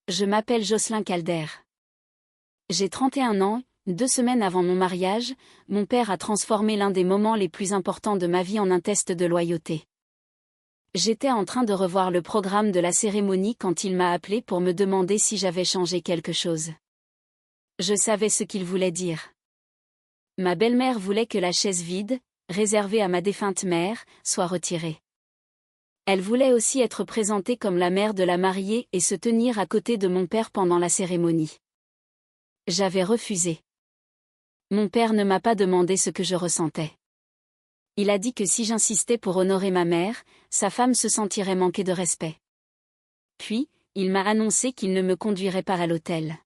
Je m'appelle Jocelyn Calder. J'ai 31 ans, 2 semaines avant mon mariage, mon père a transformé l'un des moments les plus importants de ma vie en un test de loyauté. J'étais en train de revoir le programme de la cérémonie quand il m'a appelé pour me demander si j'avais changé quelque chose. Je savais ce qu'il voulait dire. Ma belle-mère voulait que la chaise vide, réservée à ma défunte mère, soit retirée. Elle voulait aussi être présentée comme la mère de la mariée et se tenir à côté de mon père pendant la cérémonie. J'avais refusé. Mon père ne m'a pas demandé ce que je ressentais. Il a dit que si j'insistais pour honorer ma mère, sa femme se sentirait manquer de respect. Puis, il m'a annoncé qu'il ne me conduirait pas à l'autel.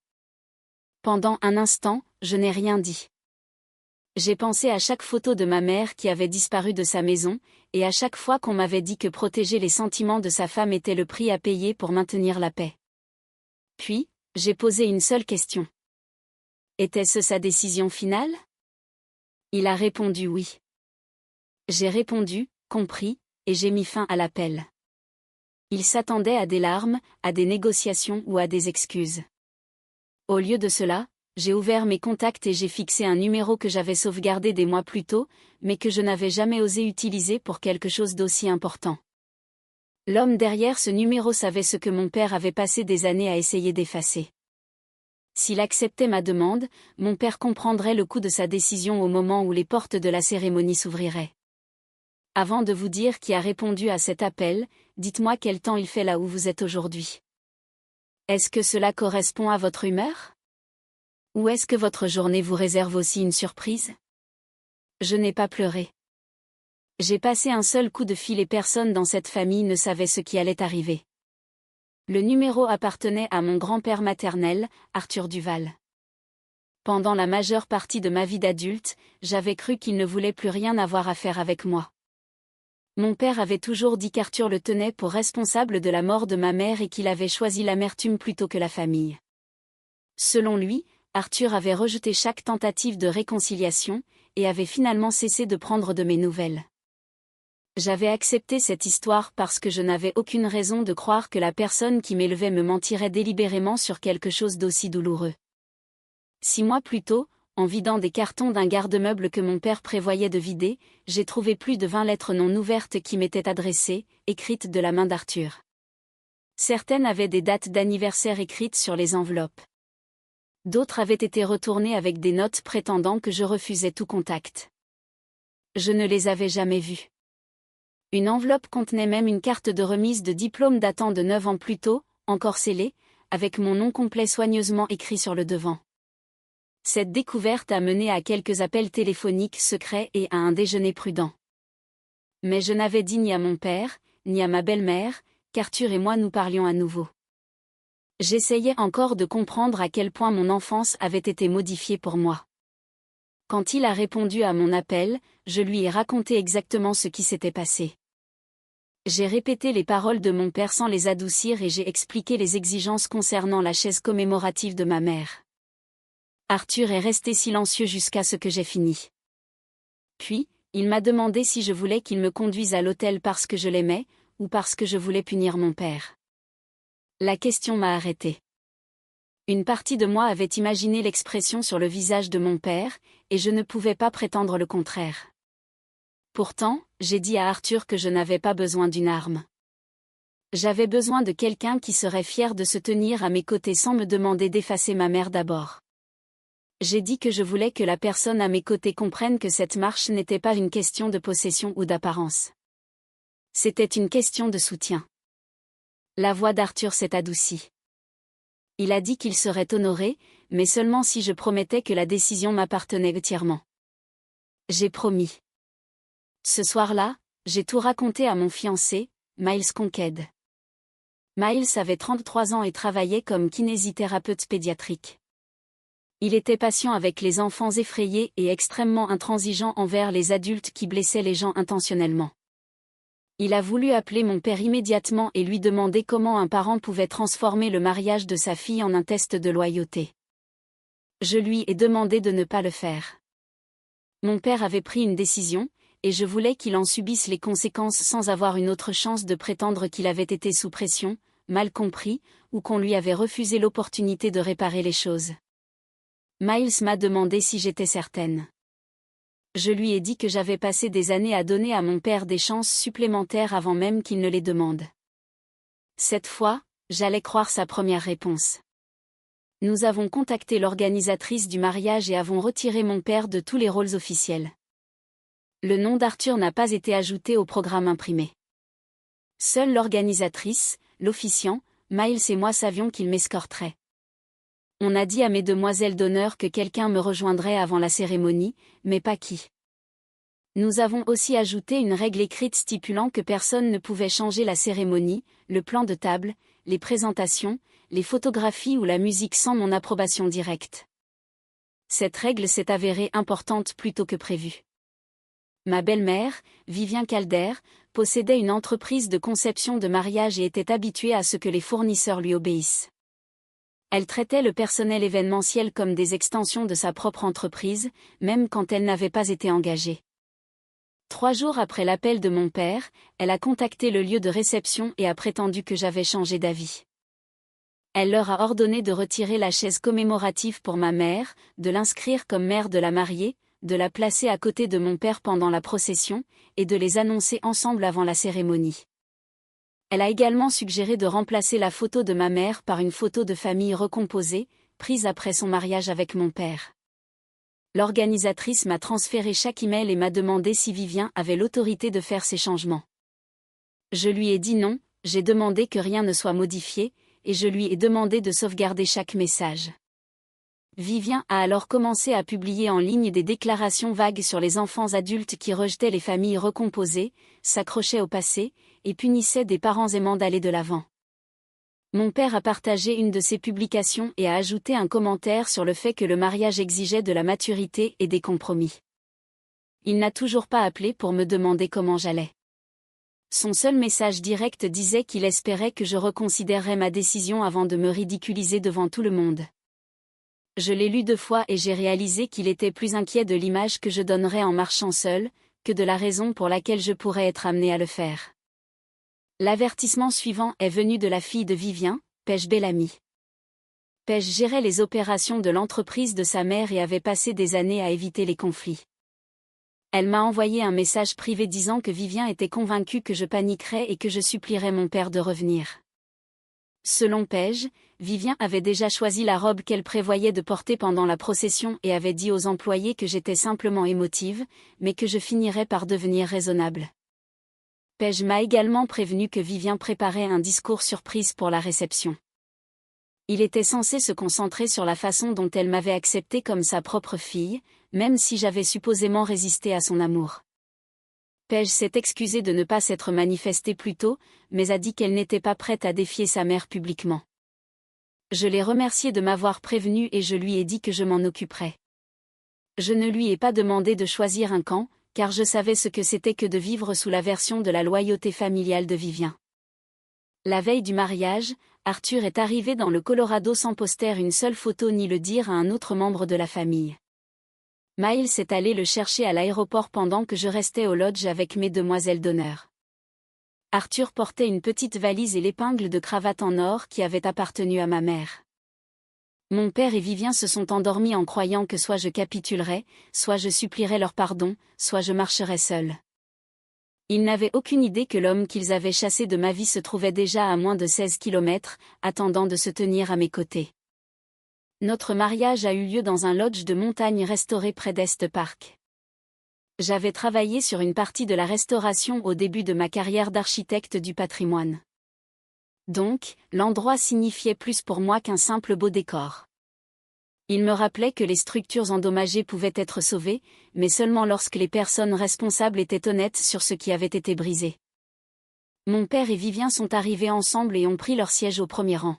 Pendant un instant, je n'ai rien dit. J'ai pensé à chaque photo de ma mère qui avait disparu de sa maison, et à chaque fois qu'on m'avait dit que protéger les sentiments de sa femme était le prix à payer pour maintenir la paix. Puis, j'ai posé une seule question. Était-ce sa décision finale? Il a répondu oui. J'ai répondu, compris, et j'ai mis fin à l'appel. Il s'attendait à des larmes, à des négociations ou à des excuses. Au lieu de cela, j'ai ouvert mes contacts et j'ai fixé un numéro que j'avais sauvegardé des mois plus tôt, mais que je n'avais jamais osé utiliser pour quelque chose d'aussi important. L'homme derrière ce numéro savait ce que mon père avait passé des années à essayer d'effacer. S'il acceptait ma demande, mon père comprendrait le coût de sa décision au moment où les portes de la cérémonie s'ouvriraient. Avant de vous dire qui a répondu à cet appel, dites-moi quel temps il fait là où vous êtes aujourd'hui. Est-ce que cela correspond à votre humeur? Ou est-ce que votre journée vous réserve aussi une surprise? Je n'ai pas pleuré. J'ai passé un seul coup de fil et personne dans cette famille ne savait ce qui allait arriver. Le numéro appartenait à mon grand-père maternel, Arthur Duval. Pendant la majeure partie de ma vie d'adulte, j'avais cru qu'il ne voulait plus rien avoir à faire avec moi. Mon père avait toujours dit qu'Arthur le tenait pour responsable de la mort de ma mère et qu'il avait choisi l'amertume plutôt que la famille. Selon lui, Arthur avait rejeté chaque tentative de réconciliation, et avait finalement cessé de prendre de mes nouvelles. J'avais accepté cette histoire parce que je n'avais aucune raison de croire que la personne qui m'élevait me mentirait délibérément sur quelque chose d'aussi douloureux. 6 mois plus tôt, en vidant des cartons d'un garde-meuble que mon père prévoyait de vider, j'ai trouvé plus de 20 lettres non ouvertes qui m'étaient adressées, écrites de la main d'Arthur. Certaines avaient des dates d'anniversaire écrites sur les enveloppes. D'autres avaient été retournées avec des notes prétendant que je refusais tout contact. Je ne les avais jamais vues. Une enveloppe contenait même une carte de remise de diplôme datant de 9 ans plus tôt, encore scellée, avec mon nom complet soigneusement écrit sur le devant. Cette découverte a mené à quelques appels téléphoniques secrets et à un déjeuner prudent. Mais je n'avais dit ni à mon père, ni à ma belle-mère, qu'Arthur et moi nous parlions à nouveau. J'essayais encore de comprendre à quel point mon enfance avait été modifiée pour moi. Quand il a répondu à mon appel, je lui ai raconté exactement ce qui s'était passé. J'ai répété les paroles de mon père sans les adoucir et j'ai expliqué les exigences concernant la chaise commémorative de ma mère. Arthur est resté silencieux jusqu'à ce que j'ai fini. Puis, il m'a demandé si je voulais qu'il me conduise à l'autel parce que je l'aimais, ou parce que je voulais punir mon père. La question m'a arrêté. Une partie de moi avait imaginé l'expression sur le visage de mon père, et je ne pouvais pas prétendre le contraire. Pourtant, j'ai dit à Arthur que je n'avais pas besoin d'une arme. J'avais besoin de quelqu'un qui serait fier de se tenir à mes côtés sans me demander d'effacer ma mère d'abord. J'ai dit que je voulais que la personne à mes côtés comprenne que cette marche n'était pas une question de possession ou d'apparence. C'était une question de soutien. La voix d'Arthur s'est adoucie. Il a dit qu'il serait honoré, mais seulement si je promettais que la décision m'appartenait entièrement. J'ai promis. Ce soir-là, j'ai tout raconté à mon fiancé, Miles Conqued. Miles avait 33 ans et travaillait comme kinésithérapeute pédiatrique. Il était patient avec les enfants effrayés et extrêmement intransigeant envers les adultes qui blessaient les gens intentionnellement. Il a voulu appeler mon père immédiatement et lui demander comment un parent pouvait transformer le mariage de sa fille en un test de loyauté. Je lui ai demandé de ne pas le faire. Mon père avait pris une décision, et je voulais qu'il en subisse les conséquences sans avoir une autre chance de prétendre qu'il avait été sous pression, mal compris, ou qu'on lui avait refusé l'opportunité de réparer les choses. Miles m'a demandé si j'étais certaine. Je lui ai dit que j'avais passé des années à donner à mon père des chances supplémentaires avant même qu'il ne les demande. Cette fois, j'allais croire sa première réponse. Nous avons contacté l'organisatrice du mariage et avons retiré mon père de tous les rôles officiels. Le nom d'Arthur n'a pas été ajouté au programme imprimé. Seule l'organisatrice, l'officiant, Miles et moi savions qu'il m'escorterait. On a dit à mes demoiselles d'honneur que quelqu'un me rejoindrait avant la cérémonie, mais pas qui. Nous avons aussi ajouté une règle écrite stipulant que personne ne pouvait changer la cérémonie, le plan de table, les présentations, les photographies ou la musique sans mon approbation directe. Cette règle s'est avérée importante plutôt que prévu. Ma belle-mère, Vivien Calder, possédait une entreprise de conception de mariage et était habituée à ce que les fournisseurs lui obéissent. Elle traitait le personnel événementiel comme des extensions de sa propre entreprise, même quand elle n'avait pas été engagée. 3 jours après l'appel de mon père, elle a contacté le lieu de réception et a prétendu que j'avais changé d'avis. Elle leur a ordonné de retirer la chaise commémorative pour ma mère, de l'inscrire comme mère de la mariée, de la placer à côté de mon père pendant la procession, et de les annoncer ensemble avant la cérémonie. Elle a également suggéré de remplacer la photo de ma mère par une photo de famille recomposée, prise après son mariage avec mon père. L'organisatrice m'a transféré chaque email et m'a demandé si Vivien avait l'autorité de faire ces changements. Je lui ai dit non, j'ai demandé que rien ne soit modifié, et je lui ai demandé de sauvegarder chaque message. Vivien a alors commencé à publier en ligne des déclarations vagues sur les enfants adultes qui rejetaient les familles recomposées, s'accrochaient au passé, et punissaient des parents aimants d'aller de l'avant. Mon père a partagé une de ces publications et a ajouté un commentaire sur le fait que le mariage exigeait de la maturité et des compromis. Il n'a toujours pas appelé pour me demander comment j'allais. Son seul message direct disait qu'il espérait que je reconsidérerais ma décision avant de me ridiculiser devant tout le monde. Je l'ai lu 2 fois et j'ai réalisé qu'il était plus inquiet de l'image que je donnerais en marchant seul, que de la raison pour laquelle je pourrais être amené à le faire. L'avertissement suivant est venu de la fille de Vivien, Paige Bellamy. Paige gérait les opérations de l'entreprise de sa mère et avait passé des années à éviter les conflits. Elle m'a envoyé un message privé disant que Vivien était convaincu que je paniquerais et que je supplierais mon père de revenir. Selon Paige, Vivien avait déjà choisi la robe qu'elle prévoyait de porter pendant la procession et avait dit aux employés que j'étais simplement émotive, mais que je finirais par devenir raisonnable. Paige m'a également prévenu que Vivien préparait un discours surprise pour la réception. Il était censé se concentrer sur la façon dont elle m'avait acceptée comme sa propre fille, même si j'avais supposément résisté à son amour. Paige s'est excusée de ne pas s'être manifestée plus tôt, mais a dit qu'elle n'était pas prête à défier sa mère publiquement. Je l'ai remerciée de m'avoir prévenue et je lui ai dit que je m'en occuperais. Je ne lui ai pas demandé de choisir un camp, car je savais ce que c'était que de vivre sous la version de la loyauté familiale de Vivien. La veille du mariage, Arthur est arrivé dans le Colorado sans poster une seule photo ni le dire à un autre membre de la famille. Miles est allé le chercher à l'aéroport pendant que je restais au lodge avec mes demoiselles d'honneur. Arthur portait une petite valise et l'épingle de cravate en or qui avait appartenu à ma mère. Mon père et Vivien se sont endormis en croyant que soit je capitulerais, soit je supplierais leur pardon, soit je marcherais seul. Ils n'avaient aucune idée que l'homme qu'ils avaient chassé de ma vie se trouvait déjà à moins de 16 kilomètres, attendant de se tenir à mes côtés. Notre mariage a eu lieu dans un lodge de montagne restauré près d'Est Park. J'avais travaillé sur une partie de la restauration au début de ma carrière d'architecte du patrimoine. Donc, l'endroit signifiait plus pour moi qu'un simple beau décor. Il me rappelait que les structures endommagées pouvaient être sauvées, mais seulement lorsque les personnes responsables étaient honnêtes sur ce qui avait été brisé. Mon père et Vivien sont arrivés ensemble et ont pris leur siège au premier rang.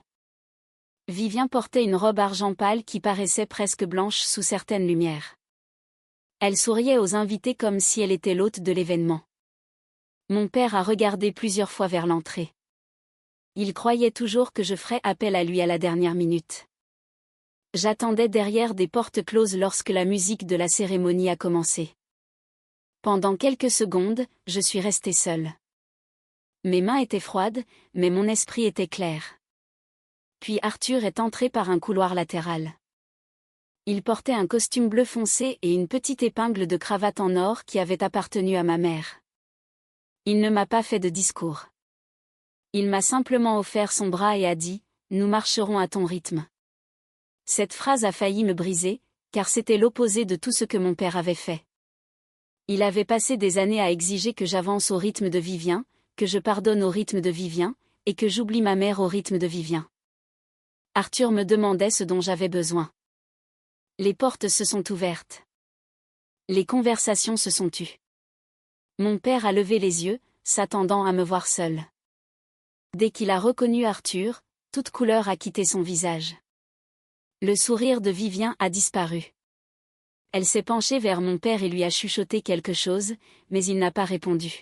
Vivien portait une robe argent pâle qui paraissait presque blanche sous certaines lumières. Elle souriait aux invités comme si elle était l'hôte de l'événement. Mon père a regardé plusieurs fois vers l'entrée. Il croyait toujours que je ferais appel à lui à la dernière minute. J'attendais derrière des portes closes lorsque la musique de la cérémonie a commencé. Pendant quelques secondes, je suis restée seule. Mes mains étaient froides, mais mon esprit était clair. Puis Arthur est entré par un couloir latéral. Il portait un costume bleu foncé et une petite épingle de cravate en or qui avait appartenu à ma mère. Il ne m'a pas fait de discours. Il m'a simplement offert son bras et a dit « Nous marcherons à ton rythme ». Cette phrase a failli me briser, car c'était l'opposé de tout ce que mon père avait fait. Il avait passé des années à exiger que j'avance au rythme de Vivien, que je pardonne au rythme de Vivien, et que j'oublie ma mère au rythme de Vivien. Arthur me demandait ce dont j'avais besoin. Les portes se sont ouvertes. Les conversations se sont tues. Mon père a levé les yeux, s'attendant à me voir seul. Dès qu'il a reconnu Arthur, toute couleur a quitté son visage. Le sourire de Vivien a disparu. Elle s'est penchée vers mon père et lui a chuchoté quelque chose, mais il n'a pas répondu.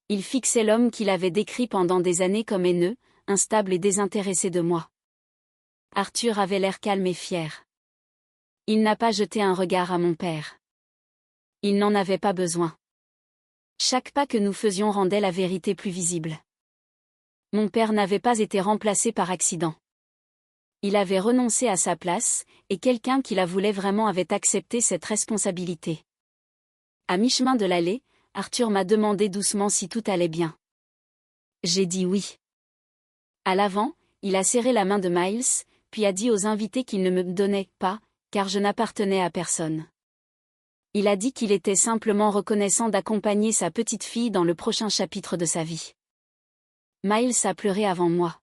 Il fixait l'homme qu'il avait décrit pendant des années comme haineux, instable et désintéressé de moi. Arthur avait l'air calme et fier. Il n'a pas jeté un regard à mon père. Il n'en avait pas besoin. Chaque pas que nous faisions rendait la vérité plus visible. Mon père n'avait pas été remplacé par accident. Il avait renoncé à sa place, et quelqu'un qui la voulait vraiment avait accepté cette responsabilité. À mi-chemin de l'allée, Arthur m'a demandé doucement si tout allait bien. J'ai dit oui. À l'avant, il a serré la main de Miles, puis a dit aux invités qu'il ne me donnait pas, car je n'appartenais à personne. Il a dit qu'il était simplement reconnaissant d'accompagner sa petite fille dans le prochain chapitre de sa vie. Miles a pleuré avant moi.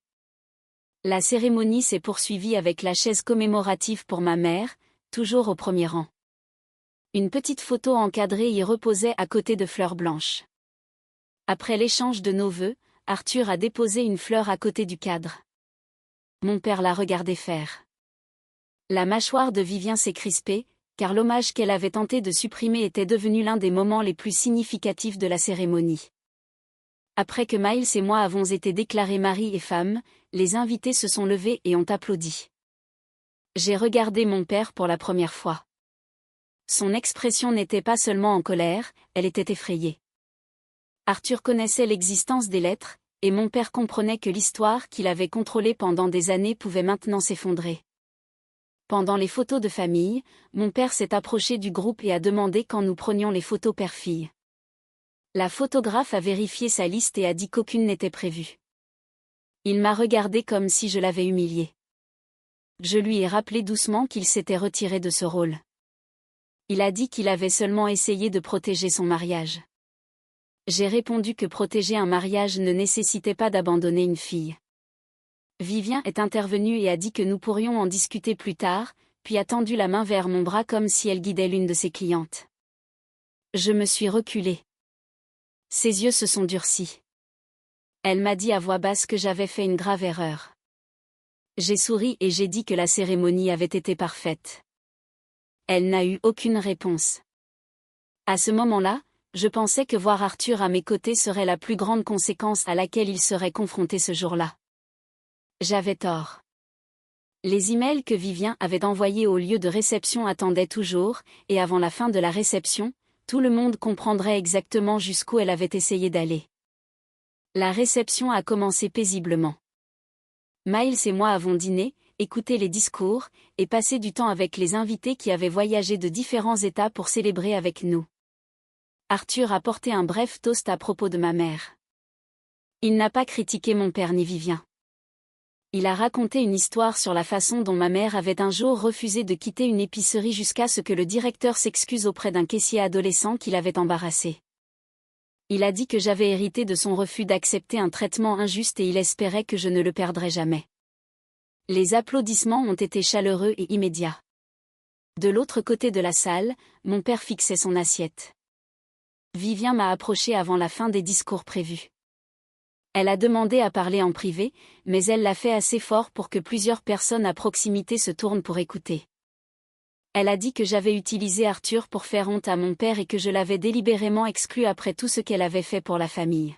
La cérémonie s'est poursuivie avec la chaise commémorative pour ma mère, toujours au premier rang. Une petite photo encadrée y reposait à côté de fleurs blanches. Après l'échange de nos vœux, Arthur a déposé une fleur à côté du cadre. Mon père l'a regardé faire. La mâchoire de Vivien s'est crispée, car l'hommage qu'elle avait tenté de supprimer était devenu l'un des moments les plus significatifs de la cérémonie. Après que Miles et moi avons été déclarés mari et femme, les invités se sont levés et ont applaudi. J'ai regardé mon père pour la première fois. Son expression n'était pas seulement en colère, elle était effrayée. Arthur connaissait l'existence des lettres, et mon père comprenait que l'histoire qu'il avait contrôlée pendant des années pouvait maintenant s'effondrer. Pendant les photos de famille, mon père s'est approché du groupe et a demandé quand nous prenions les photos père-fille. La photographe a vérifié sa liste et a dit qu'aucune n'était prévue. Il m'a regardé comme si je l'avais humilié. Je lui ai rappelé doucement qu'il s'était retiré de ce rôle. Il a dit qu'il avait seulement essayé de protéger son mariage. J'ai répondu que protéger un mariage ne nécessitait pas d'abandonner une fille. Vivien est intervenue et a dit que nous pourrions en discuter plus tard, puis a tendu la main vers mon bras comme si elle guidait l'une de ses clientes. Je me suis reculée. Ses yeux se sont durcis. Elle m'a dit à voix basse que j'avais fait une grave erreur. J'ai souri et j'ai dit que la cérémonie avait été parfaite. Elle n'a eu aucune réponse. À ce moment-là, je pensais que voir Arthur à mes côtés serait la plus grande conséquence à laquelle il serait confronté ce jour-là. J'avais tort. Les emails que Vivien avait envoyés au lieu de réception attendaient toujours, et avant la fin de la réception, tout le monde comprendrait exactement jusqu'où elle avait essayé d'aller. La réception a commencé paisiblement. Miles et moi avons dîné, écouté les discours, et passé du temps avec les invités qui avaient voyagé de différents États pour célébrer avec nous. Arthur a porté un bref toast à propos de ma mère. Il n'a pas critiqué mon père ni Vivien. Il a raconté une histoire sur la façon dont ma mère avait un jour refusé de quitter une épicerie jusqu'à ce que le directeur s'excuse auprès d'un caissier adolescent qui l'avait embarrassé. Il a dit que j'avais hérité de son refus d'accepter un traitement injuste et il espérait que je ne le perdrais jamais. Les applaudissements ont été chaleureux et immédiats. De l'autre côté de la salle, mon père fixait son assiette. Vivien m'a approché avant la fin des discours prévus. Elle a demandé à parler en privé, mais elle l'a fait assez fort pour que plusieurs personnes à proximité se tournent pour écouter. Elle a dit que j'avais utilisé Arthur pour faire honte à mon père et que je l'avais délibérément exclu après tout ce qu'elle avait fait pour la famille.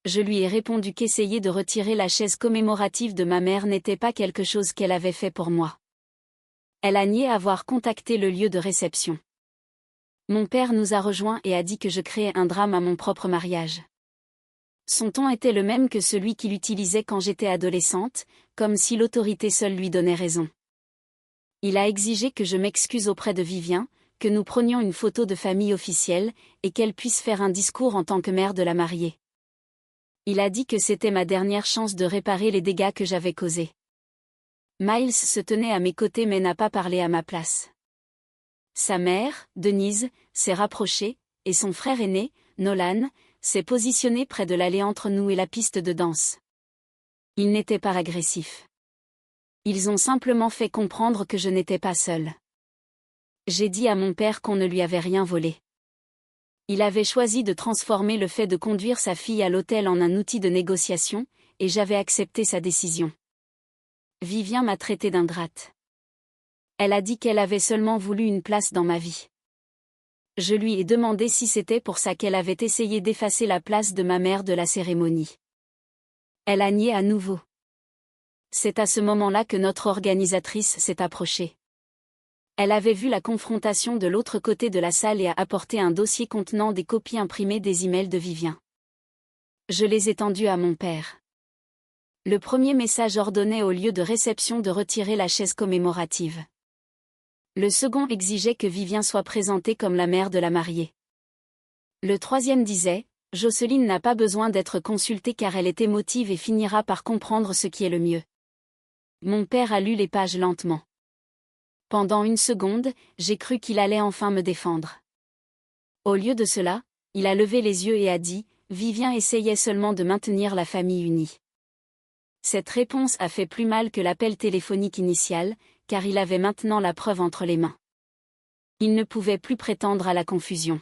Je lui ai répondu qu'essayer de retirer la chaise commémorative de ma mère n'était pas quelque chose qu'elle avait fait pour moi. Elle a nié avoir contacté le lieu de réception. Mon père nous a rejoints et a dit que je créais un drame à mon propre mariage. Son ton était le même que celui qu'il utilisait quand j'étais adolescente, comme si l'autorité seule lui donnait raison. Il a exigé que je m'excuse auprès de Vivien, que nous prenions une photo de famille officielle, et qu'elle puisse faire un discours en tant que mère de la mariée. Il a dit que c'était ma dernière chance de réparer les dégâts que j'avais causés. Miles se tenait à mes côtés mais n'a pas parlé à ma place. Sa mère, Denise, s'est rapprochée, et son frère aîné, Nolan, s'est positionné près de l'allée entre nous et la piste de danse. Ils n'étaient pas agressifs. Ils ont simplement fait comprendre que je n'étais pas seule. J'ai dit à mon père qu'on ne lui avait rien volé. Il avait choisi de transformer le fait de conduire sa fille à l'hôtel en un outil de négociation, et j'avais accepté sa décision. Vivien m'a traité d'ingrate. Elle a dit qu'elle avait seulement voulu une place dans ma vie. Je lui ai demandé si c'était pour ça qu'elle avait essayé d'effacer la place de ma mère de la cérémonie. Elle a nié à nouveau. C'est à ce moment-là que notre organisatrice s'est approchée. Elle avait vu la confrontation de l'autre côté de la salle et a apporté un dossier contenant des copies imprimées des emails de Vivien. Je les ai tendus à mon père. Le premier message ordonnait au lieu de réception de retirer la chaise commémorative. Le second exigeait que Vivien soit présentée comme la mère de la mariée. Le troisième disait « Jocelyne n'a pas besoin d'être consultée car elle est émotive et finira par comprendre ce qui est le mieux. » Mon père a lu les pages lentement. Pendant une seconde, j'ai cru qu'il allait enfin me défendre. Au lieu de cela, il a levé les yeux et a dit « Vivien essayait seulement de maintenir la famille unie. » Cette réponse a fait plus mal que l'appel téléphonique initial, car il avait maintenant la preuve entre les mains. Il ne pouvait plus prétendre à la confusion.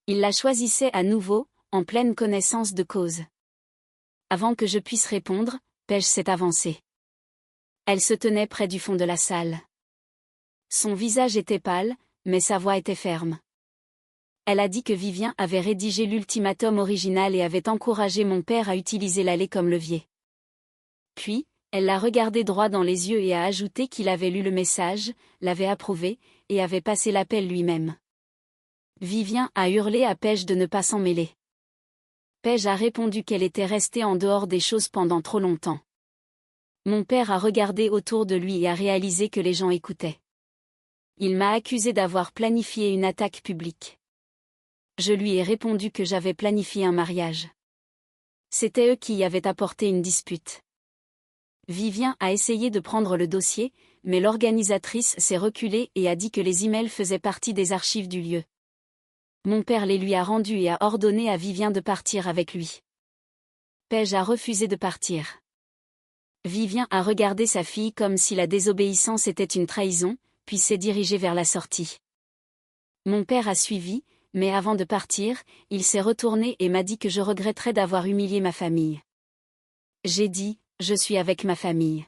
Il la choisissait à nouveau, en pleine connaissance de cause. Avant que je puisse répondre, Paige s'est avancée. Elle se tenait près du fond de la salle. Son visage était pâle, mais sa voix était ferme. Elle a dit que Vivien avait rédigé l'ultimatum original et avait encouragé mon père à utiliser l'allée comme levier. Puis, elle l'a regardé droit dans les yeux et a ajouté qu'il avait lu le message, l'avait approuvé, et avait passé l'appel lui-même. Vivien a hurlé à Paige de ne pas s'en mêler. Paige a répondu qu'elle était restée en dehors des choses pendant trop longtemps. Mon père a regardé autour de lui et a réalisé que les gens écoutaient. Il m'a accusé d'avoir planifié une attaque publique. Je lui ai répondu que j'avais planifié un mariage. C'était eux qui y avaient apporté une dispute. Vivien a essayé de prendre le dossier, mais l'organisatrice s'est reculée et a dit que les emails faisaient partie des archives du lieu. Mon père les lui a rendus et a ordonné à Vivien de partir avec lui. Paige a refusé de partir. Vivien a regardé sa fille comme si la désobéissance était une trahison, puis s'est dirigé vers la sortie. Mon père a suivi, mais avant de partir, il s'est retourné et m'a dit que je regretterais d'avoir humilié ma famille. J'ai dit, je suis avec ma famille.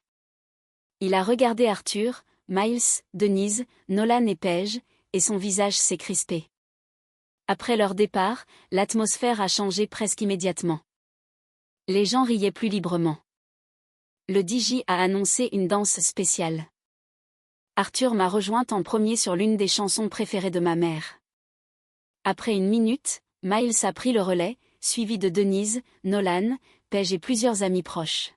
Il a regardé Arthur, Miles, Denise, Nolan et Paige, et son visage s'est crispé. Après leur départ, l'atmosphère a changé presque immédiatement. Les gens riaient plus librement. Le DJ a annoncé une danse spéciale. Arthur m'a rejointe en premier sur l'une des chansons préférées de ma mère. Après une minute, Miles a pris le relais, suivi de Denise, Nolan, Paige et plusieurs amis proches.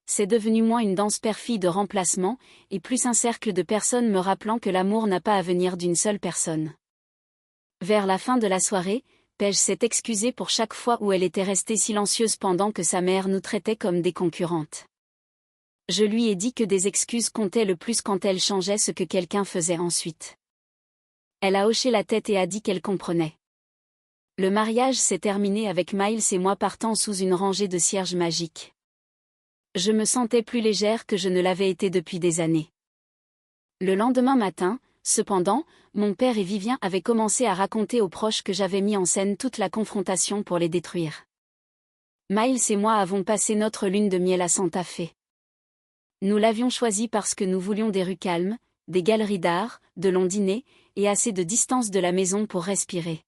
C'est devenu moins une danse perfide de remplacement, et plus un cercle de personnes me rappelant que l'amour n'a pas à venir d'une seule personne. Vers la fin de la soirée, Paige s'est excusée pour chaque fois où elle était restée silencieuse pendant que sa mère nous traitait comme des concurrentes. Je lui ai dit que des excuses comptaient le plus quand elle changeait ce que quelqu'un faisait ensuite. Elle a hoché la tête et a dit qu'elle comprenait. Le mariage s'est terminé avec Miles et moi partant sous une rangée de cierges magiques. Je me sentais plus légère que je ne l'avais été depuis des années. Le lendemain matin, cependant, mon père et Vivien avaient commencé à raconter aux proches que j'avais mis en scène toute la confrontation pour les détruire. Miles et moi avons passé notre lune de miel à Santa Fe. Nous l'avions choisi parce que nous voulions des rues calmes, des galeries d'art, de longs dîners, et assez de distance de la maison pour respirer.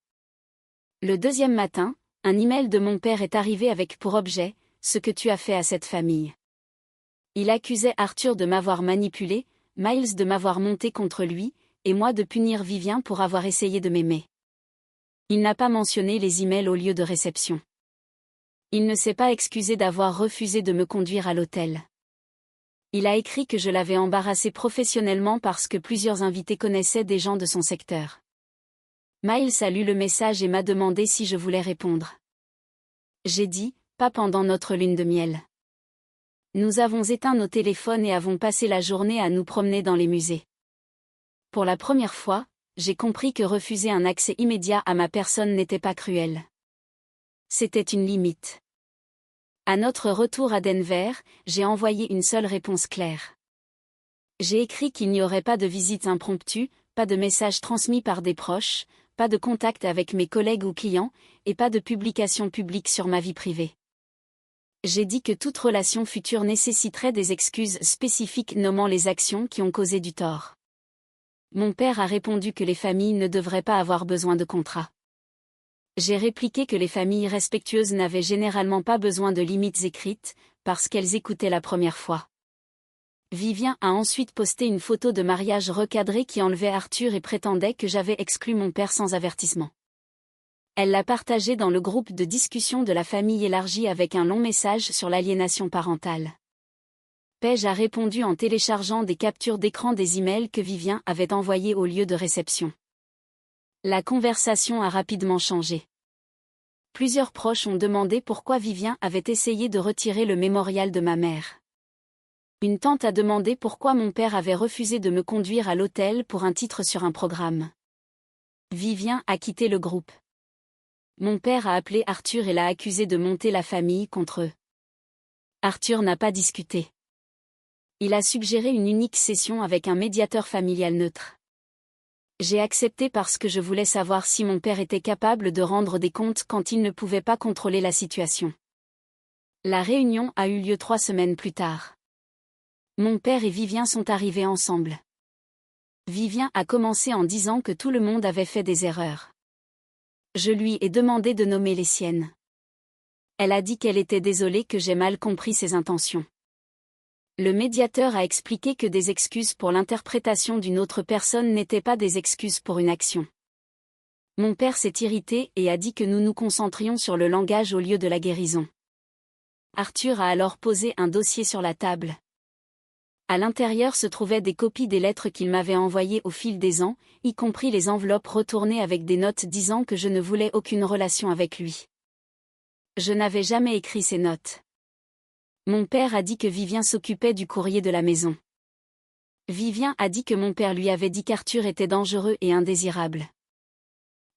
Le deuxième matin, un email de mon père est arrivé avec pour objet « Ce que tu as fait à cette famille ». Il accusait Arthur de m'avoir manipulé, Miles de m'avoir monté contre lui, et moi de punir Vivien pour avoir essayé de m'aimer. Il n'a pas mentionné les emails au lieu de réception. Il ne s'est pas excusé d'avoir refusé de me conduire à l'hôtel. Il a écrit que je l'avais embarrassé professionnellement parce que plusieurs invités connaissaient des gens de son secteur. Miles a lu le message et m'a demandé si je voulais répondre. J'ai dit, pas pendant notre lune de miel. Nous avons éteint nos téléphones et avons passé la journée à nous promener dans les musées. Pour la première fois, j'ai compris que refuser un accès immédiat à ma personne n'était pas cruel. C'était une limite. À notre retour à Denver, j'ai envoyé une seule réponse claire. J'ai écrit qu'il n'y aurait pas de visite impromptue, pas de messages transmis par des proches, pas de contact avec mes collègues ou clients, et pas de publication publique sur ma vie privée. J'ai dit que toute relation future nécessiterait des excuses spécifiques nommant les actions qui ont causé du tort. Mon père a répondu que les familles ne devraient pas avoir besoin de contrat. J'ai répliqué que les familles respectueuses n'avaient généralement pas besoin de limites écrites, parce qu'elles écoutaient la première fois. Vivien a ensuite posté une photo de mariage recadré qui enlevait Arthur et prétendait que j'avais exclu mon père sans avertissement. Elle l'a partagé dans le groupe de discussion de la famille élargie avec un long message sur l'aliénation parentale. Paige a répondu en téléchargeant des captures d'écran des emails que Vivien avait envoyés au lieu de réception. La conversation a rapidement changé. Plusieurs proches ont demandé pourquoi Vivien avait essayé de retirer le mémorial de ma mère. Une tante a demandé pourquoi mon père avait refusé de me conduire à l'hôtel pour un titre sur un programme. Vivien a quitté le groupe. Mon père a appelé Arthur et l'a accusé de monter la famille contre eux. Arthur n'a pas discuté. Il a suggéré une unique session avec un médiateur familial neutre. J'ai accepté parce que je voulais savoir si mon père était capable de rendre des comptes quand il ne pouvait pas contrôler la situation. La réunion a eu lieu 3 semaines plus tard. Mon père et Vivien sont arrivés ensemble. Vivien a commencé en disant que tout le monde avait fait des erreurs. Je lui ai demandé de nommer les siennes. Elle a dit qu'elle était désolée que j'ai mal compris ses intentions. Le médiateur a expliqué que des excuses pour l'interprétation d'une autre personne n'étaient pas des excuses pour une action. Mon père s'est irrité et a dit que nous nous concentrions sur le langage au lieu de la guérison. Arthur a alors posé un dossier sur la table. À l'intérieur se trouvaient des copies des lettres qu'il m'avait envoyées au fil des ans, y compris les enveloppes retournées avec des notes disant que je ne voulais aucune relation avec lui. Je n'avais jamais écrit ces notes. Mon père a dit que Vivien s'occupait du courrier de la maison. Vivien a dit que mon père lui avait dit qu'Arthur était dangereux et indésirable.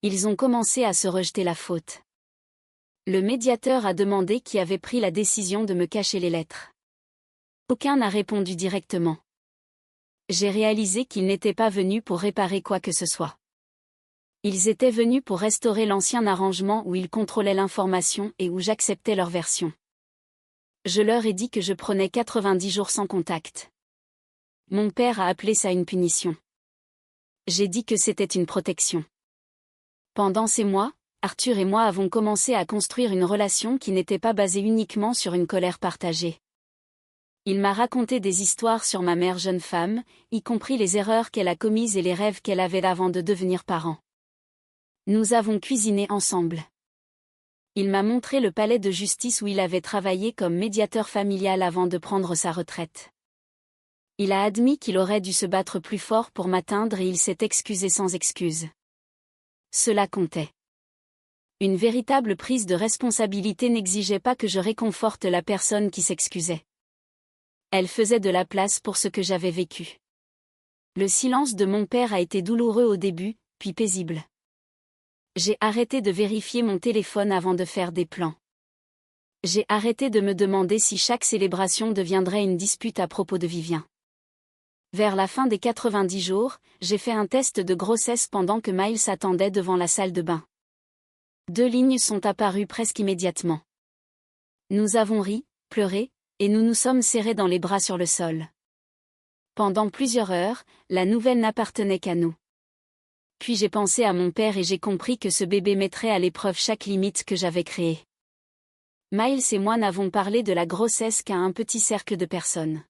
Ils ont commencé à se rejeter la faute. Le médiateur a demandé qui avait pris la décision de me cacher les lettres. Aucun n'a répondu directement. J'ai réalisé qu'ils n'étaient pas venus pour réparer quoi que ce soit. Ils étaient venus pour restaurer l'ancien arrangement où ils contrôlaient l'information et où j'acceptais leur version. Je leur ai dit que je prenais 90 jours sans contact. Mon père a appelé ça une punition. J'ai dit que c'était une protection. Pendant ces mois, Arthur et moi avons commencé à construire une relation qui n'était pas basée uniquement sur une colère partagée. Il m'a raconté des histoires sur ma mère jeune femme, y compris les erreurs qu'elle a commises et les rêves qu'elle avait avant de devenir parent. Nous avons cuisiné ensemble. Il m'a montré le palais de justice où il avait travaillé comme médiateur familial avant de prendre sa retraite. Il a admis qu'il aurait dû se battre plus fort pour m'atteindre et il s'est excusé sans excuse. Cela comptait. Une véritable prise de responsabilité n'exigeait pas que je réconforte la personne qui s'excusait. Elle faisait de la place pour ce que j'avais vécu. Le silence de mon père a été douloureux au début, puis paisible. J'ai arrêté de vérifier mon téléphone avant de faire des plans. J'ai arrêté de me demander si chaque célébration deviendrait une dispute à propos de Vivien. Vers la fin des 90 jours, j'ai fait un test de grossesse pendant que Miles attendait devant la salle de bain. 2 lignes sont apparues presque immédiatement. Nous avons ri, pleuré, et nous nous sommes serrés dans les bras sur le sol. Pendant plusieurs heures, la nouvelle n'appartenait qu'à nous. Puis j'ai pensé à mon père et j'ai compris que ce bébé mettrait à l'épreuve chaque limite que j'avais créée. Miles et moi n'avons parlé de la grossesse qu'à un petit cercle de personnes.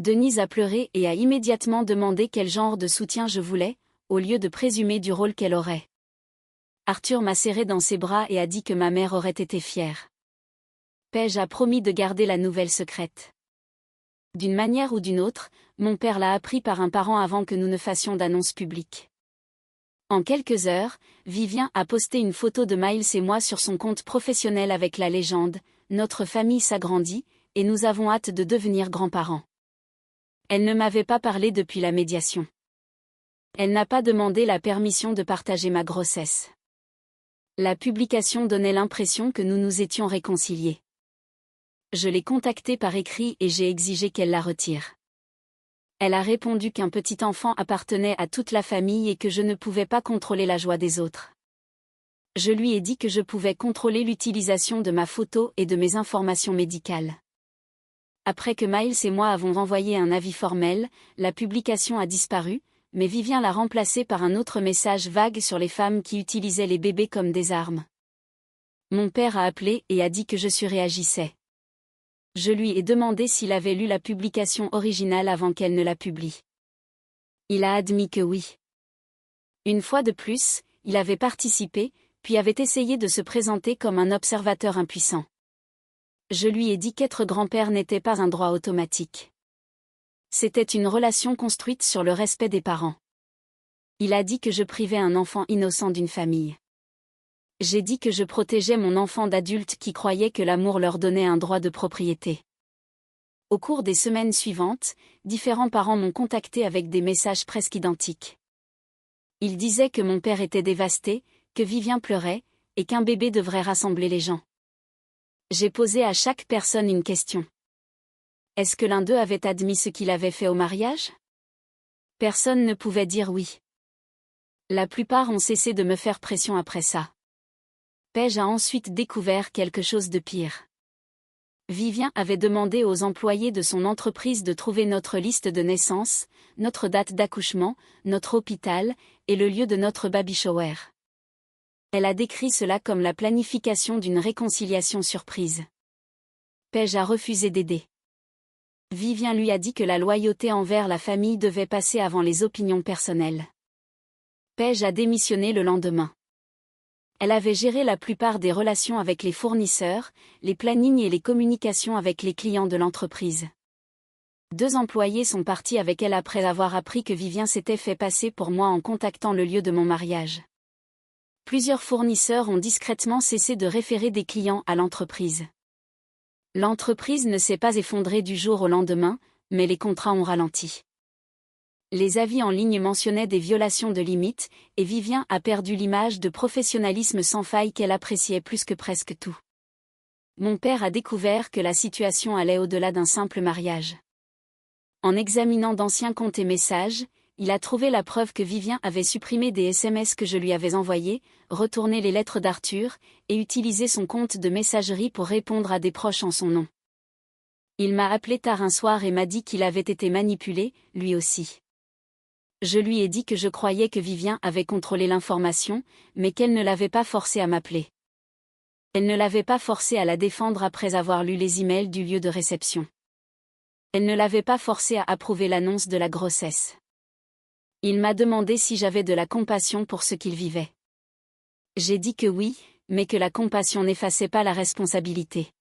Denise a pleuré et a immédiatement demandé quel genre de soutien je voulais, au lieu de présumer du rôle qu'elle aurait. Arthur m'a serré dans ses bras et a dit que ma mère aurait été fière. Paige a promis de garder la nouvelle secrète. D'une manière ou d'une autre, mon père l'a appris par un parent avant que nous ne fassions d'annonce publique. En quelques heures, Vivien a posté une photo de Miles et moi sur son compte professionnel avec la légende « Notre famille s'agrandit, et nous avons hâte de devenir grands-parents ». Elle ne m'avait pas parlé depuis la médiation. Elle n'a pas demandé la permission de partager ma grossesse. La publication donnait l'impression que nous nous étions réconciliés. Je l'ai contactée par écrit et j'ai exigé qu'elle la retire. Elle a répondu qu'un petit enfant appartenait à toute la famille et que je ne pouvais pas contrôler la joie des autres. Je lui ai dit que je pouvais contrôler l'utilisation de ma photo et de mes informations médicales. Après que Miles et moi avons envoyé un avis formel, la publication a disparu, mais Vivien l'a remplacée par un autre message vague sur les femmes qui utilisaient les bébés comme des armes. Mon père a appelé et a dit que je surréagissais. Je lui ai demandé s'il avait lu la publication originale avant qu'elle ne la publie. Il a admis que oui. Une fois de plus, il avait participé, puis avait essayé de se présenter comme un observateur impuissant. Je lui ai dit qu'être grand-père n'était pas un droit automatique. C'était une relation construite sur le respect des parents. Il a dit que je privais un enfant innocent d'une famille. J'ai dit que je protégeais mon enfant d'adultes qui croyaient que l'amour leur donnait un droit de propriété. Au cours des semaines suivantes, différents parents m'ont contacté avec des messages presque identiques. Ils disaient que mon père était dévasté, que Vivien pleurait, et qu'un bébé devrait rassembler les gens. J'ai posé à chaque personne une question. Est-ce que l'un d'eux avait admis ce qu'il avait fait au mariage? Personne ne pouvait dire oui. La plupart ont cessé de me faire pression après ça. Paige a ensuite découvert quelque chose de pire. Vivien avait demandé aux employés de son entreprise de trouver notre liste de naissance, notre date d'accouchement, notre hôpital, et le lieu de notre baby shower. Elle a décrit cela comme la planification d'une réconciliation surprise. Paige a refusé d'aider. Vivien lui a dit que la loyauté envers la famille devait passer avant les opinions personnelles. Paige a démissionné le lendemain. Elle avait géré la plupart des relations avec les fournisseurs, les plannings et les communications avec les clients de l'entreprise. 2 employés sont partis avec elle après avoir appris que Vivien s'était fait passer pour moi en contactant le lieu de mon mariage. Plusieurs fournisseurs ont discrètement cessé de référer des clients à l'entreprise. L'entreprise ne s'est pas effondrée du jour au lendemain, mais les contrats ont ralenti. Les avis en ligne mentionnaient des violations de limites, et Vivien a perdu l'image de professionnalisme sans faille qu'elle appréciait plus que presque tout. Mon père a découvert que la situation allait au-delà d'un simple mariage. En examinant d'anciens comptes et messages, il a trouvé la preuve que Vivien avait supprimé des SMS que je lui avais envoyés, retourné les lettres d'Arthur, et utilisé son compte de messagerie pour répondre à des proches en son nom. Il m'a appelé tard un soir et m'a dit qu'il avait été manipulé, lui aussi. Je lui ai dit que je croyais que Vivien avait contrôlé l'information, mais qu'elle ne l'avait pas forcé à m'appeler. Elle ne l'avait pas forcé à la défendre après avoir lu les emails du lieu de réception. Elle ne l'avait pas forcé à approuver l'annonce de la grossesse. Il m'a demandé si j'avais de la compassion pour ce qu'il vivait. J'ai dit que oui, mais que la compassion n'effaçait pas la responsabilité.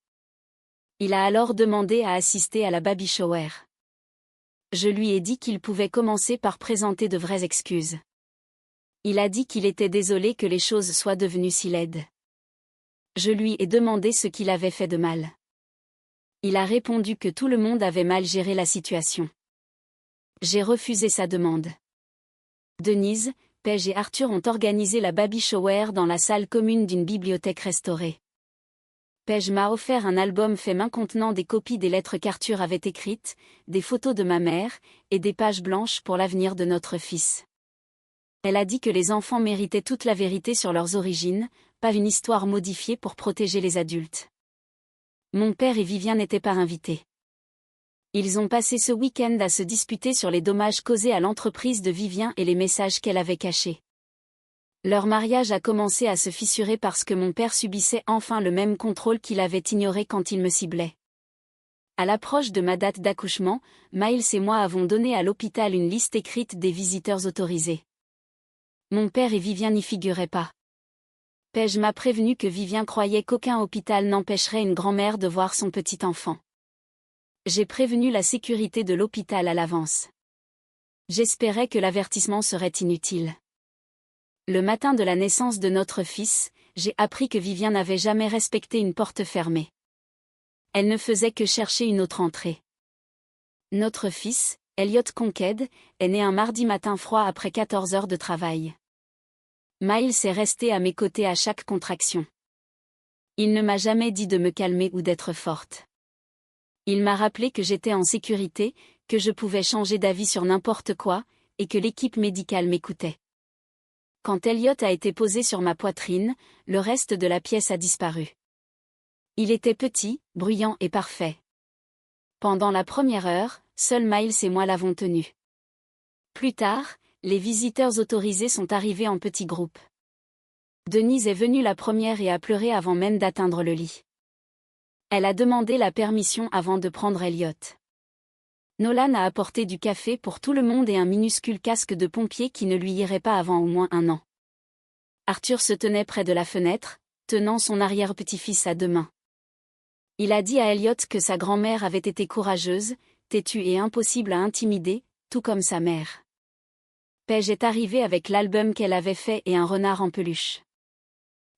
Il a alors demandé à assister à la baby shower. Je lui ai dit qu'il pouvait commencer par présenter de vraies excuses. Il a dit qu'il était désolé que les choses soient devenues si laides. Je lui ai demandé ce qu'il avait fait de mal. Il a répondu que tout le monde avait mal géré la situation. J'ai refusé sa demande. Denise, Paige et Arthur ont organisé la baby shower dans la salle commune d'une bibliothèque restaurée. Paige m'a offert un album fait main contenant des copies des lettres qu'Arthur avait écrites, des photos de ma mère, et des pages blanches pour l'avenir de notre fils. Elle a dit que les enfants méritaient toute la vérité sur leurs origines, pas une histoire modifiée pour protéger les adultes. Mon père et Vivien n'étaient pas invités. Ils ont passé ce week-end à se disputer sur les dommages causés à l'entreprise de Vivien et les messages qu'elle avait cachés. Leur mariage a commencé à se fissurer parce que mon père subissait enfin le même contrôle qu'il avait ignoré quand il me ciblait. À l'approche de ma date d'accouchement, Miles et moi avons donné à l'hôpital une liste écrite des visiteurs autorisés. Mon père et Vivien n'y figuraient pas. Paige m'a prévenu que Vivien croyait qu'aucun hôpital n'empêcherait une grand-mère de voir son petit enfant. J'ai prévenu la sécurité de l'hôpital à l'avance. J'espérais que l'avertissement serait inutile. Le matin de la naissance de notre fils, j'ai appris que Vivien n'avait jamais respecté une porte fermée. Elle ne faisait que chercher une autre entrée. Notre fils, Elliot Conqued, est né un mardi matin froid après 14 heures de travail. Miles est resté à mes côtés à chaque contraction. Il ne m'a jamais dit de me calmer ou d'être forte. Il m'a rappelé que j'étais en sécurité, que je pouvais changer d'avis sur n'importe quoi, et que l'équipe médicale m'écoutait. Quand Elliot a été posé sur ma poitrine, le reste de la pièce a disparu. Il était petit, bruyant et parfait. Pendant la première heure, seuls Miles et moi l'avons tenu. Plus tard, les visiteurs autorisés sont arrivés en petits groupes. Denise est venue la première et a pleuré avant même d'atteindre le lit. Elle a demandé la permission avant de prendre Elliot. Nolan a apporté du café pour tout le monde et un minuscule casque de pompier qui ne lui irait pas avant au moins 1 an. Arthur se tenait près de la fenêtre, tenant son arrière-petit-fils à 2 mains. Il a dit à Elliot que sa grand-mère avait été courageuse, têtue et impossible à intimider, tout comme sa mère. Paige est arrivée avec l'album qu'elle avait fait et un renard en peluche.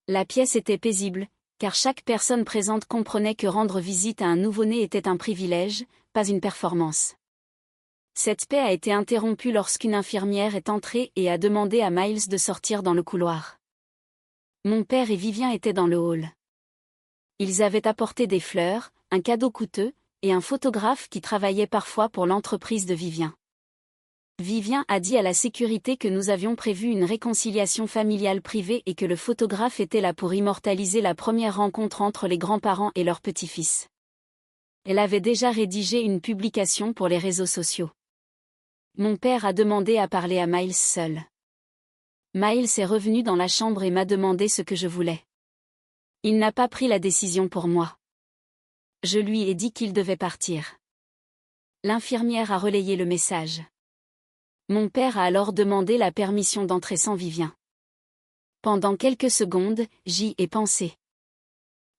La pièce était paisible, car chaque personne présente comprenait que rendre visite à un nouveau-né était un privilège, pas une performance. Cette paix a été interrompue lorsqu'une infirmière est entrée et a demandé à Miles de sortir dans le couloir. Mon père et Vivien étaient dans le hall. Ils avaient apporté des fleurs, un cadeau coûteux, et un photographe qui travaillait parfois pour l'entreprise de Vivien. Vivien a dit à la sécurité que nous avions prévu une réconciliation familiale privée et que le photographe était là pour immortaliser la première rencontre entre les grands-parents et leur petit-fils. Elle avait déjà rédigé une publication pour les réseaux sociaux. Mon père a demandé à parler à Miles seul. Miles est revenu dans la chambre et m'a demandé ce que je voulais. Il n'a pas pris la décision pour moi. Je lui ai dit qu'il devait partir. L'infirmière a relayé le message. Mon père a alors demandé la permission d'entrer sans Vivien. Pendant quelques secondes, j'y ai pensé.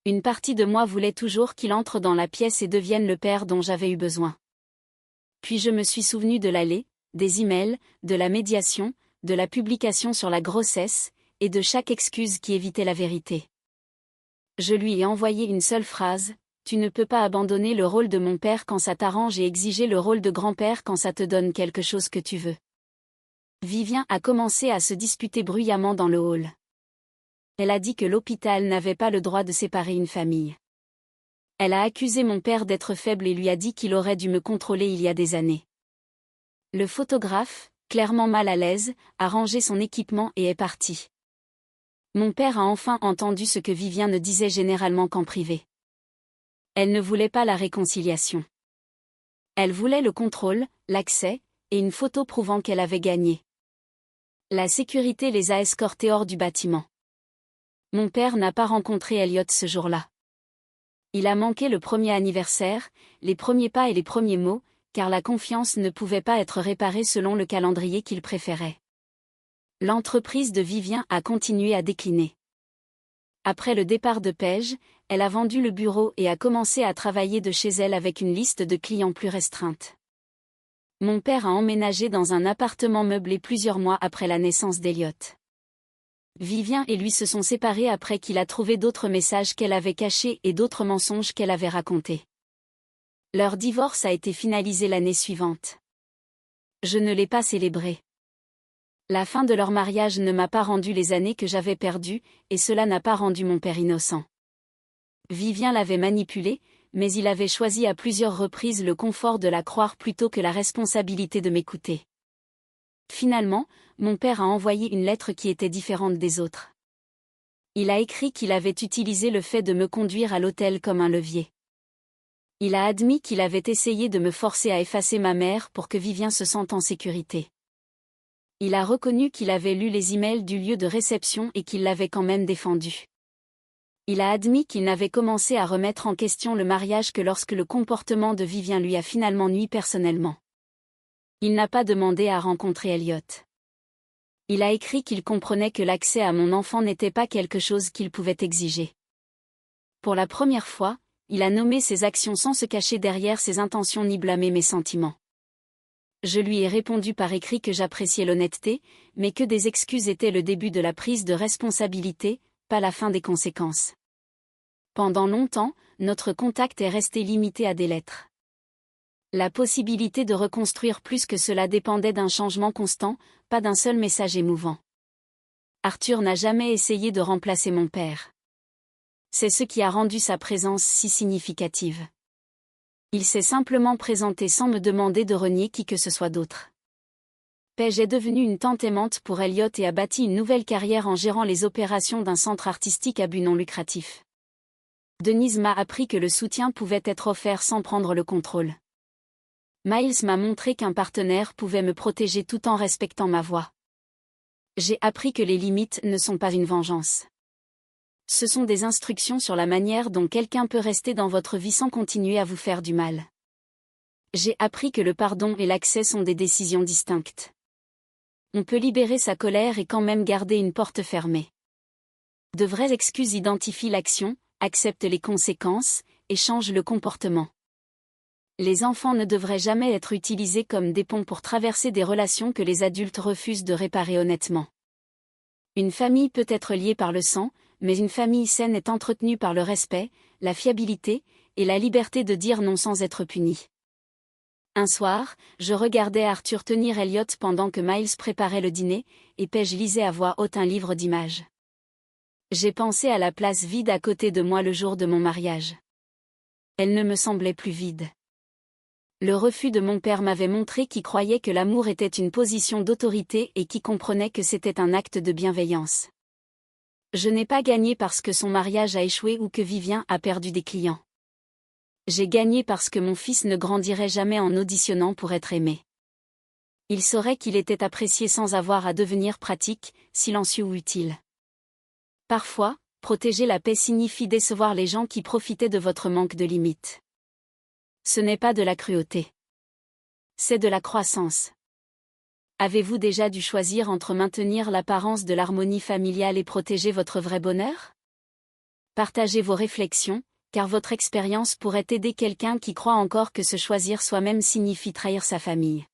Une partie de moi voulait toujours qu'il entre dans la pièce et devienne le père dont j'avais eu besoin. Puis je me suis souvenu de l'aller, des emails, de la médiation, de la publication sur la grossesse, et de chaque excuse qui évitait la vérité. Je lui ai envoyé une seule phrase: tu ne peux pas abandonner le rôle de mon père quand ça t'arrange et exiger le rôle de grand-père quand ça te donne quelque chose que tu veux. Vivien a commencé à se disputer bruyamment dans le hall. Elle a dit que l'hôpital n'avait pas le droit de séparer une famille. Elle a accusé mon père d'être faible et lui a dit qu'il aurait dû me contrôler il y a des années. Le photographe, clairement mal à l'aise, a rangé son équipement et est parti. Mon père a enfin entendu ce que Vivien ne disait généralement qu'en privé. Elle ne voulait pas la réconciliation. Elle voulait le contrôle, l'accès, et une photo prouvant qu'elle avait gagné. La sécurité les a escortés hors du bâtiment. Mon père n'a pas rencontré Elliot ce jour-là. Il a manqué le premier anniversaire, les premiers pas et les premiers mots, car la confiance ne pouvait pas être réparée selon le calendrier qu'il préférait. L'entreprise de Vivien a continué à décliner. Après le départ de Paige, elle a vendu le bureau et a commencé à travailler de chez elle avec une liste de clients plus restreinte. Mon père a emménagé dans un appartement meublé plusieurs mois après la naissance d'Elliot. Vivien et lui se sont séparés après qu'il a trouvé d'autres messages qu'elle avait cachés et d'autres mensonges qu'elle avait racontés. Leur divorce a été finalisé l'année suivante. Je ne l'ai pas célébré. La fin de leur mariage ne m'a pas rendu les années que j'avais perdues, et cela n'a pas rendu mon père innocent. Vivien l'avait manipulé, mais il avait choisi à plusieurs reprises le confort de la croire plutôt que la responsabilité de m'écouter. Finalement, mon père a envoyé une lettre qui était différente des autres. Il a écrit qu'il avait utilisé le fait de me conduire à l'hôtel comme un levier. Il a admis qu'il avait essayé de me forcer à effacer ma mère pour que Vivien se sente en sécurité. Il a reconnu qu'il avait lu les emails du lieu de réception et qu'il l'avait quand même défendu. Il a admis qu'il n'avait commencé à remettre en question le mariage que lorsque le comportement de Vivien lui a finalement nui personnellement. Il n'a pas demandé à rencontrer Elliot. Il a écrit qu'il comprenait que l'accès à mon enfant n'était pas quelque chose qu'il pouvait exiger. Pour la première fois, il a nommé ses actions sans se cacher derrière ses intentions ni blâmer mes sentiments. Je lui ai répondu par écrit que j'appréciais l'honnêteté, mais que des excuses étaient le début de la prise de responsabilité, pas la fin des conséquences. Pendant longtemps, notre contact est resté limité à des lettres. La possibilité de reconstruire plus que cela dépendait d'un changement constant, pas d'un seul message émouvant. Arthur n'a jamais essayé de remplacer mon père. C'est ce qui a rendu sa présence si significative. Il s'est simplement présenté sans me demander de renier qui que ce soit d'autre. Paige est devenue une tante aimante pour Elliot et a bâti une nouvelle carrière en gérant les opérations d'un centre artistique à but non lucratif. Denise m'a appris que le soutien pouvait être offert sans prendre le contrôle. Miles m'a montré qu'un partenaire pouvait me protéger tout en respectant ma voix. J'ai appris que les limites ne sont pas une vengeance. Ce sont des instructions sur la manière dont quelqu'un peut rester dans votre vie sans continuer à vous faire du mal. J'ai appris que le pardon et l'accès sont des décisions distinctes. On peut libérer sa colère et quand même garder une porte fermée. De vraies excuses identifient l'action, acceptent les conséquences, et changent le comportement. Les enfants ne devraient jamais être utilisés comme des ponts pour traverser des relations que les adultes refusent de réparer honnêtement. Une famille peut être liée par le sang, mais une famille saine est entretenue par le respect, la fiabilité, et la liberté de dire non sans être puni. Un soir, je regardais Arthur tenir Elliot pendant que Miles préparait le dîner, et Paige lisait à voix haute un livre d'images. J'ai pensé à la place vide à côté de moi le jour de mon mariage. Elle ne me semblait plus vide. Le refus de mon père m'avait montré qu'il croyait que l'amour était une position d'autorité et qu'il comprenait que c'était un acte de bienveillance. Je n'ai pas gagné parce que son mariage a échoué ou que Vivien a perdu des clients. J'ai gagné parce que mon fils ne grandirait jamais en auditionnant pour être aimé. Il saurait qu'il était apprécié sans avoir à devenir pratique, silencieux ou utile. Parfois, protéger la paix signifie décevoir les gens qui profitaient de votre manque de limites. Ce n'est pas de la cruauté. C'est de la croissance. Avez-vous déjà dû choisir entre maintenir l'apparence de l'harmonie familiale et protéger votre vrai bonheur? Partagez vos réflexions, car votre expérience pourrait aider quelqu'un qui croit encore que se choisir soi-même signifie trahir sa famille.